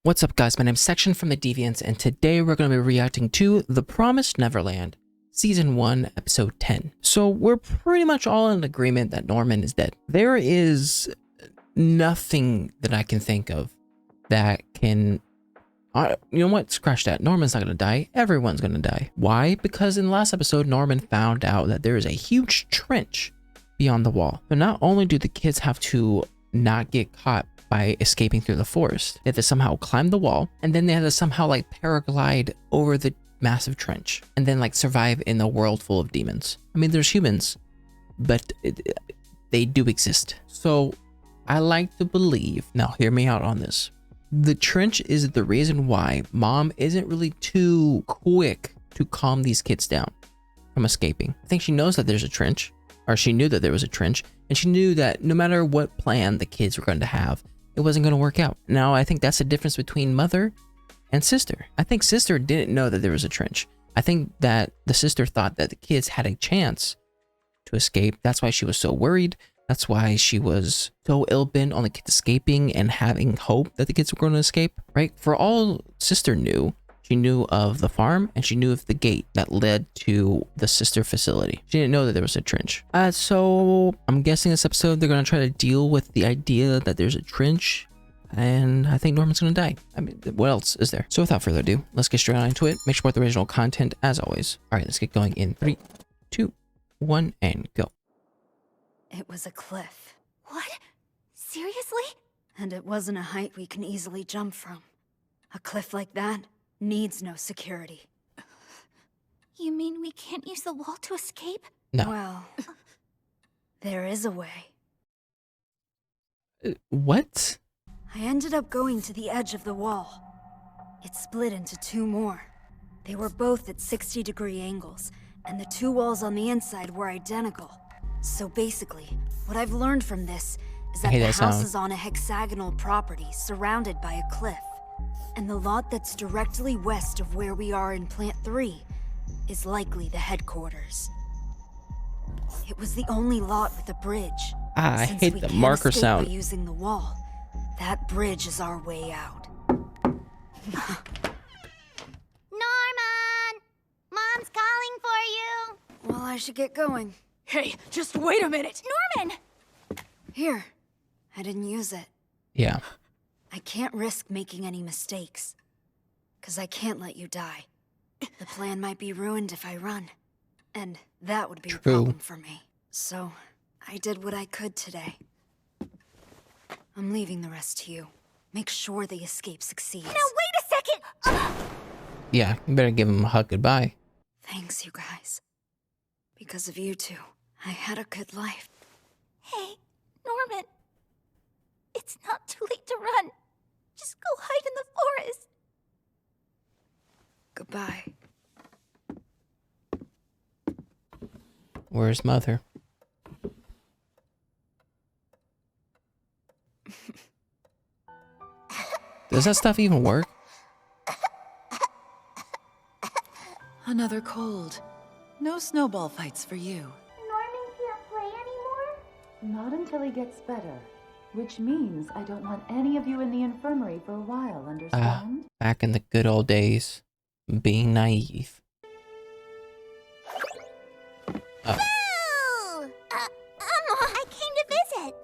What's up, guys? My name's Section from the Deviants, and today we're going to be reacting to The Promised Neverland, Season 1, Episode 10. So we're pretty much all in agreement that Norman is dead. There is nothing that I can think of that can... you know what? Scratch that. Norman's not going to die. Everyone's going to die. Why? Because in the last episode, Norman found out that there is a huge trench beyond the wall. So not only do the kids have to not get caught by escaping through the forest, they have to somehow climb the wall, and then they have to somehow like paraglide over the massive trench and then like survive in a world full of demons. I mean, there's humans, but they do exist. So I like to believe, now hear me out on this, the trench is the reason why Mom isn't really too quick to calm these kids down from escaping. I think she knows that there's a trench, or she knew that there was a trench, and she knew that no matter what plan the kids were going to have, it wasn't going to work out. Now, I think that's the difference between mother and sister. I think sister didn't know that there was a trench. I think that the sister thought that the kids had a chance to escape. That's why she was so worried. That's why she was so ill-bent on the kids escaping and having hope that the kids were going to escape, right? For all sister knew, she knew of the farm and she knew of the gate that led to the sister facility. She didn't know that there was a trench. So I'm guessing this episode they're going to try to deal with the idea that there's a trench, and I think Norman's going to die. I mean, what else is there? So without further ado, let's get straight on into it. Make sure to support the original content as always. All right, let's get going in 3, 2, 1, and go. It was a cliff. What? Seriously? And it wasn't a height we can easily jump from. A cliff like that needs no security. You mean we can't use the wall to escape? No. Well, there is a way. What? I ended up going to the edge of the wall. It split into 2 more. They were both at 60-degree angles, and the 2 walls on the inside were identical. So basically, what I've learned from this is that the house is on a hexagonal property surrounded by a cliff. And the lot that's directly west of where we are in Plant 3 is likely the headquarters. It was the only lot with a bridge. I Since hate we the can't marker escape sound. by using the wall, that bridge is our way out. Norman! Mom's calling for you! Well, I should get going. Hey, just wait a minute! Norman! Here. I didn't use it. Yeah. I can't risk making any mistakes. 'Cause I can't let you die. The plan might be ruined if I run. And that would be a problem for me. So, I did what I could today. I'm leaving the rest to you. Make sure the escape succeeds. Now wait a second! Yeah, you better give him a hug goodbye. Thanks, you guys. Because of you two, I had a good life. Hey, Norman. It's not too late to run. Just go hide in the forest. Goodbye. Where's mother? Does that stuff even work? Another cold. No snowball fights for you. Norman can't play anymore? Not until he gets better. Which means I don't want any of you in the infirmary for a while, understand? Back in the good old days, being naive. Oh! I came to visit.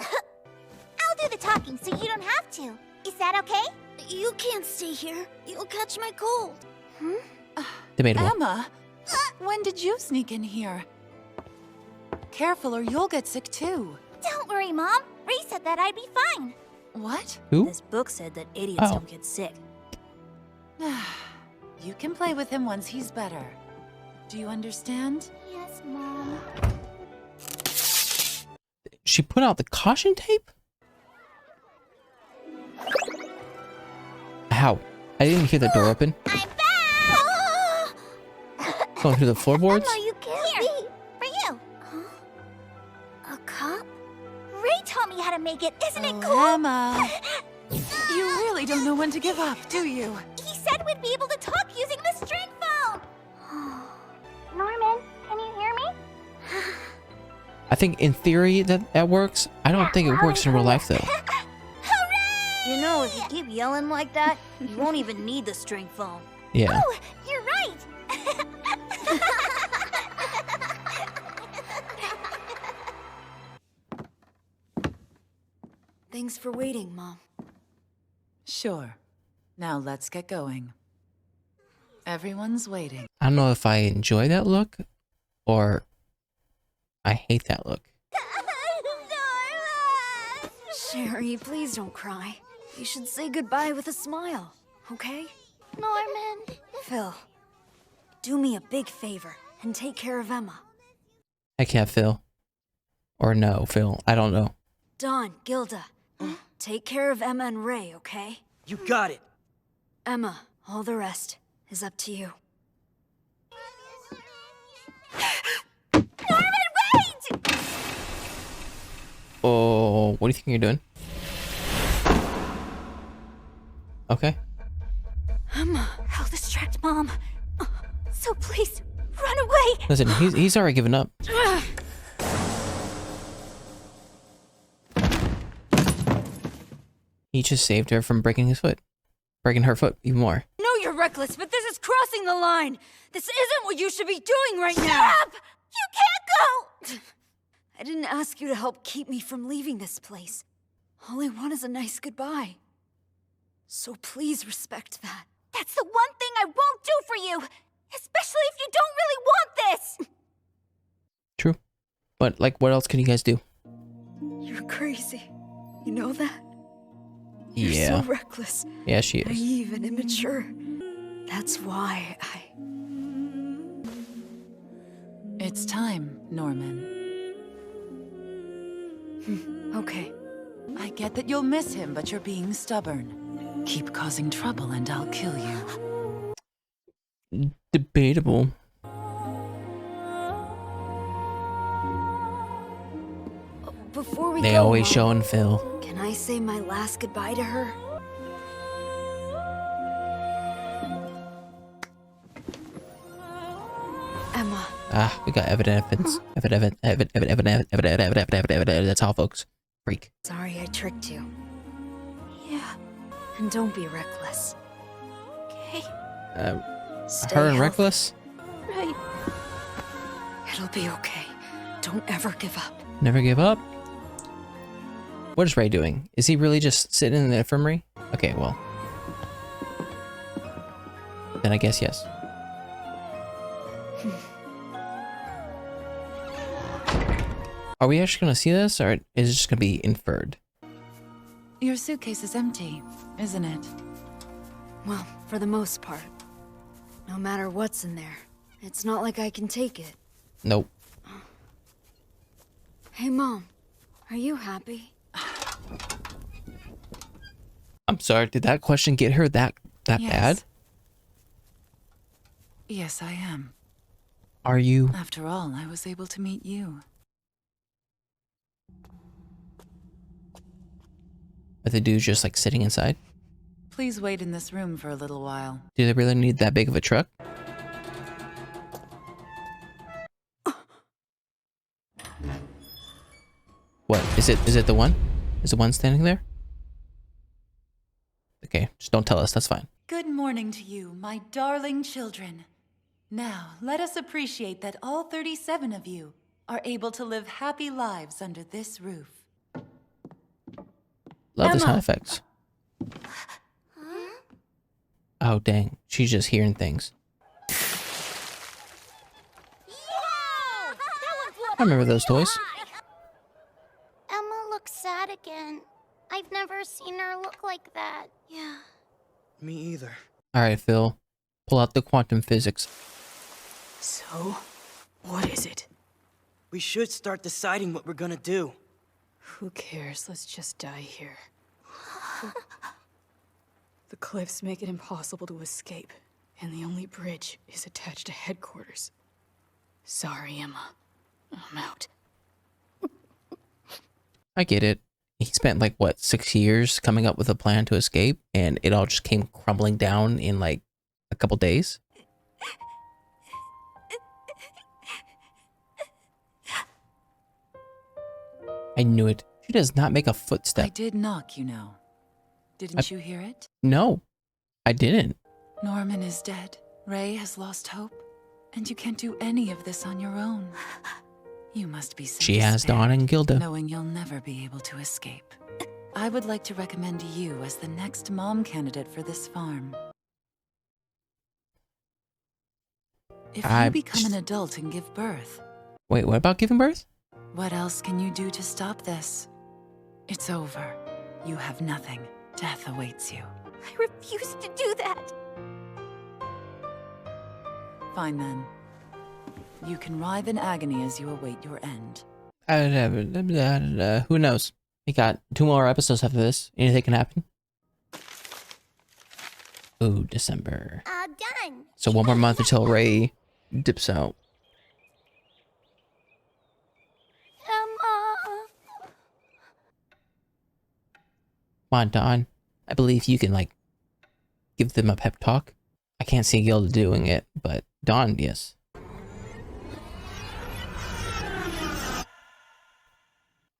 I'll do the talking so you don't have to. Is that okay? You can't stay here. You'll catch my cold. Debatable. Emma! When did you sneak in here? Careful or you'll get sick too. Don't worry, Mom. Ray said that I'd be fine. What? Who? This book said that idiots Oh. don't get sick. You can play with him once he's better. Do you understand? Yes, Mom. She put out the caution tape? How? I didn't hear the door open. I'm back! Going through the floorboards? Emma, you can't be. For you. A cop? Ray taught me how to make it. Isn't it cool? Emma! You really don't know when to give up, do you? He said we'd be able to talk using the string phone. Norman, can you hear me? I think in theory that works. I don't think it works in real life though. Hooray! You know, know, if you keep yelling like that, you won't even need the string phone. Yeah. Oh, you're right! Thanks for waiting, Mom. Sure. Now let's get going. Everyone's waiting. I don't know if I enjoy that look or I hate that look. Sherry, please don't cry. You should say goodbye with a smile, okay? Norman. Phil, do me a big favor and take care of Emma. Heck yeah, Phil. Or no, Phil. I don't know. Dawn, Gilda, take care of Emma and Ray, okay? You got it. Emma, all the rest is up to you. Norman, wait! Oh, what do you think you're doing? Okay. Emma. I'll distract Mom. So please, run away! Listen, he's already given up. He just saved her from breaking his foot. Breaking her foot even more. I know you're reckless, but this is crossing the line. This isn't what you should be doing right now. Stop! You can't go! I didn't ask you to help keep me from leaving this place. All I want is a nice goodbye. So please respect that. That's the one thing I won't do for you! Especially if you don't really want this! True. But, like, what else can you guys do? You're crazy. You know that? Yeah. You're so reckless, Yeah, she is. naive, and immature. That's why It's time, Norman. Okay. I get that you'll miss him, but you're being stubborn. Keep causing trouble and I'll kill you. Debatable. Before we They go, always Mom, showing Phil. can I say my last goodbye to her? Emma. Ah, we got evidence. Evidence. That's all, folks. Freak. Sorry I tricked you. Yeah, And don't be reckless. okay. Stay Her and healthy. Reckless? Right. It'll be okay. Don't ever give up. Never give up. What is Ray doing? Is he really just sitting in the infirmary? Okay, well. Then I guess yes. Are we actually going to see this, or is it just going to be inferred? Your suitcase is empty, isn't it? Well, for the most part. No matter what's in there, it's not like I can take it. Nope. Hey, Mom. Are you happy? I'm sorry, did that question get her that Yes. bad? Yes, I am. Are you? After all, I was able to meet you. Are the dudes just like sitting inside? Please wait in this room for a little while. Do they really need that big of a truck? What? Is it the one? Is the one standing there? Okay, just don't tell us, that's fine. Good morning to you, my darling children. Now, let us appreciate that all 37 of you are able to live happy lives under this roof. Love the Emma. sound effects. Oh dang, she's just hearing things. I remember those toys. Emma looks sad again. I've never seen her look like that. Yeah. Me either. Alright, Phil. Pull out the quantum physics. So, what is it? We should start deciding what we're gonna do. Who cares? Let's just die here. The cliffs make it impossible to escape, and the only bridge is attached to headquarters. Sorry, Emma. I'm out. I get it. He spent like, what, 6 years coming up with a plan to escape, and it all just came crumbling down in like a couple days? I knew it. She does not make a I footstep. did knock, you know. Didn't you hear it? No, I didn't. Norman is dead. Ray has lost hope. And you can't do any of this on your own. You must be so She has Dawn and Gilda. knowing you'll never be able to escape. I would like to recommend you as the next mom candidate for this farm. If you become an adult and give birth, Wait, what about giving birth? what else can you do to stop this? It's over. You have nothing. Death awaits you. I refuse to do that. Fine then. You can writhe in agony as you await your end. Who knows? We got 2 more episodes after this. Anything can happen. Ooh, December. Done. So 1 more month until Ray dips out. Come on, Dawn. I believe you can, like, give them a pep talk. I can't see Gilda doing it, but Dawn, yes.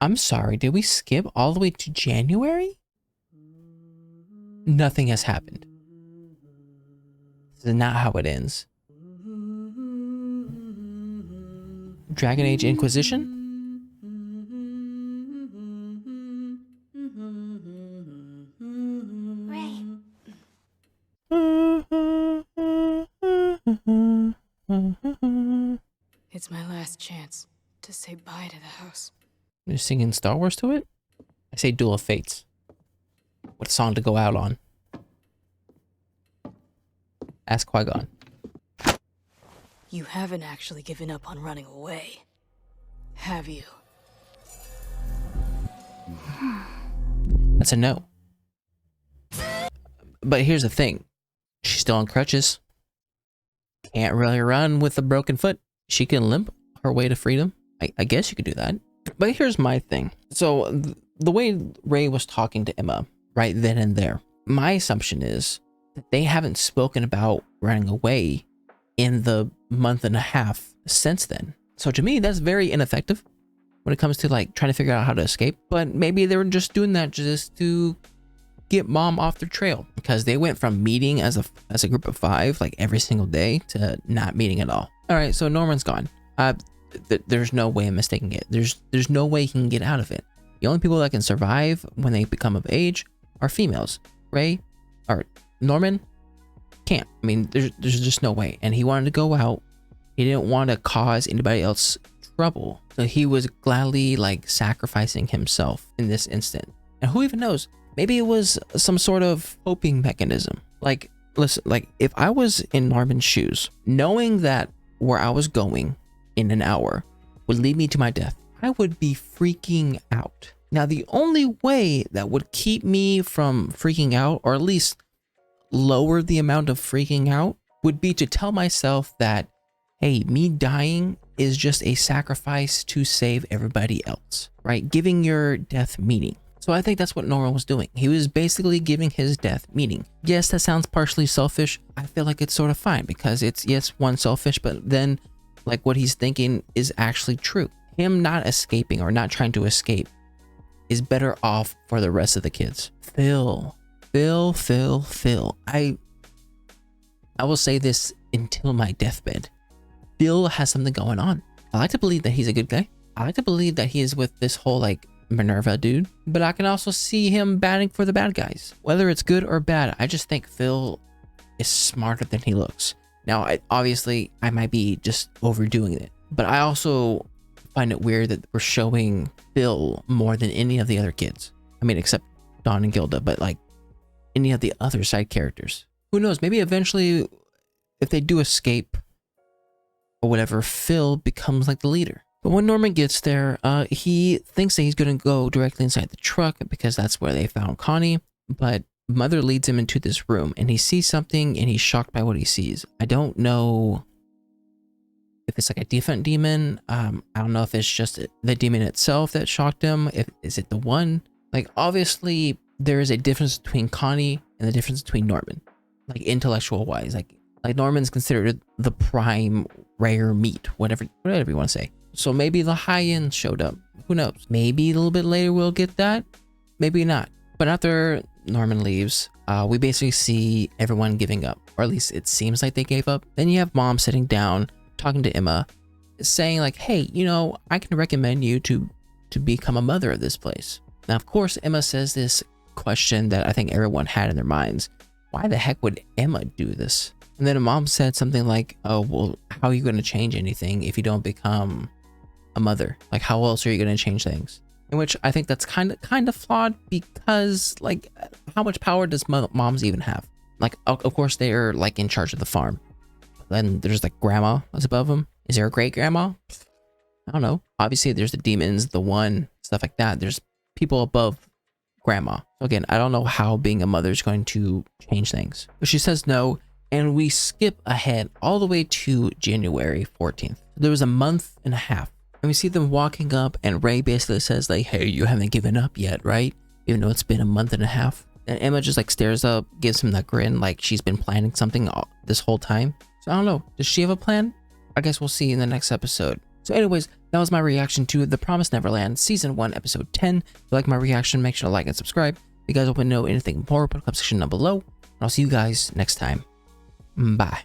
I'm sorry, did we skip all the way to January? Nothing has happened. This is not how it ends. Dragon Age Inquisition? Ray. It's my last chance to say bye to the house. You're singing Star Wars to it? I say Duel of Fates. What song to go out on? Ask Qui-Gon. You haven't actually given up on running away, have you? That's a no. But here's the thing. She's still on crutches. Can't really run with a broken foot. She can limp her way to freedom. I guess you could do that. But here's my thing. So the way Ray was talking to Emma right then and there, my assumption is that they haven't spoken about running away in the month and a half since then. So to me, that's very ineffective when it comes to like trying to figure out how to escape. But maybe they were just doing that just to get mom off their trail, because they went from meeting as a group of 5 like every single day to not meeting at all. All right, so Norman's gone. There's no way I'm mistaking it. There's no way he can get out of it. The only people that can survive when they become of age are females. Ray or Norman can't. I mean, there's just no way. And he wanted to go out. He didn't want to cause anybody else trouble. So he was gladly like sacrificing himself in this instant. And who even knows? Maybe it was some sort of coping mechanism. Like, listen, like if I was in Norman's shoes, knowing that where I was going in an hour would lead me to my death, I would be freaking out. Now, the only way that would keep me from freaking out, or at least lower the amount of freaking out, would be to tell myself that, hey, me dying is just a sacrifice to save everybody else, right? Giving your death meaning. So I think that's what Norman was doing. He was basically giving his death meaning. Yes, that sounds partially selfish. I feel like it's sort of fine because it's, yes, one selfish, but then like what he's thinking is actually true. Him not escaping or not trying to escape is better off for the rest of the kids. Phil. I will say this until my deathbed. Phil has something going on. I like to believe that he's a good guy. I like to believe that he is with this whole like Minerva dude, but I can also see him batting for the bad guys. Whether it's good or bad, I just think Phil is smarter than he looks. Now, obviously, I might be just overdoing it, but I also find it weird that we're showing Phil more than any of the other kids. I mean, except Dawn and Gilda, but like any of the other side characters. Who knows? Maybe eventually, if they do escape or whatever, Phil becomes like the leader. But when Norman gets there, he thinks that he's going to go directly inside the truck because that's where they found Connie. But Mother leads him into this room and he sees something and he's shocked by what he sees. I don't know if it's like a different demon. I don't know if it's just the demon itself that shocked him. Is it the one? Like, obviously, there is a difference between Connie and the difference between Norman. Like, intellectual wise. Like Norman's considered the prime rare meat, whatever you want to say. So maybe the high end showed up. Who knows? Maybe a little bit later we'll get that. Maybe not. But after Norman leaves, we basically see everyone giving up, or at least it seems like they gave up. Then you have Mom sitting down, talking to Emma, saying like, hey, you know, I can recommend you to become a mother of this place. Now, of course, Emma says this question that I think everyone had in their minds. Why the heck would Emma do this? And then Mom said something like, oh, well, how are you going to change anything if you don't become a mother? Like, how else are you going to change things? In which I think that's kind of flawed, because like, how much power does moms even have? Like, of course they are like in charge of the farm. Then there's like grandma that's above them. Is there a great grandma? I don't know. Obviously there's the demons, the one, stuff like that. There's people above grandma. So again, I don't know how being a mother is going to change things. But she says no, and we skip ahead all the way to January 14th. There was a month and a half. And we see them walking up, and Ray basically says like, hey, you haven't given up yet, right? Even though it's been a month and a half. And Emma just like stares up, gives him that grin like she's been planning something this whole time. So I don't know. Does she have a plan? I guess we'll see in the next episode. So anyways, that was my reaction to The Promised Neverland Season 1, Episode 10. If you like my reaction, make sure to like and subscribe. If you guys want to know anything more, put a comment section down below. And I'll see you guys next time. Bye.